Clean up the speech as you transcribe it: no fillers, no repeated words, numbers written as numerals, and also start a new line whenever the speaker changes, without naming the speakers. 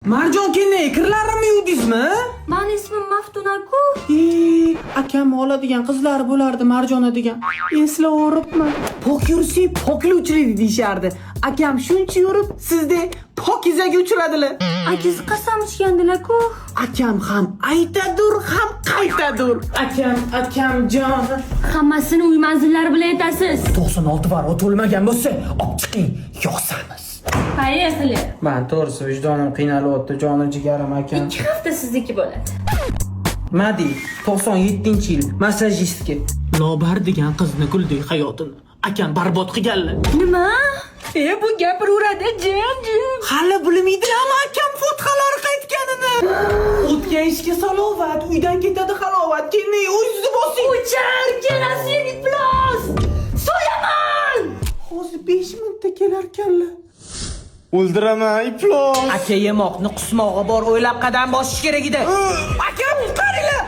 Marjon kelmay, kirlarimni yuvdingizmi?
Mani ismim Maftuna-ku.
Akam oladigan qizlari bo'lardi Marjona degan. Eslavoribman. Pok yursak pokli uchraydi deyishardi. Akam shuncha yurib, sizda pokizaga uchradilar.
Akasi qasam ichgandilar-ku.
Akam ham aytadur, ham qaytadur. Akam jon.
Hammasini uy manzillari bilan aytasiz.
96 var o'tolmagan bo'lsa, olib chiqing, yoqsamiz.
Поехали.
Men to'g'risi vijdonim qiynalyapti, jonim jigarim akam.
2 hafta sizniki bo'ladi.
Madi 97-yil massajistga Lobar degan qizni kuldik hayotini. Akam barbod qilganlar.
Nima? Bu gapiraveradi, jim.
Hali bilmaydilarmi akam fotxalari qaytganini? O'tgan ishga salovat, uydan ketadi halovat. Kelmay o'zingizni bosing.
Uchar, kelasiz, iflos. So'yaman.
Hozir 5 minutda kelarkanlar.
O'ldiraman, iflos.
Aka yemoqni qusmog'i bor, o'ylab qadam bosish kerak edi. Akam qutqaringlar.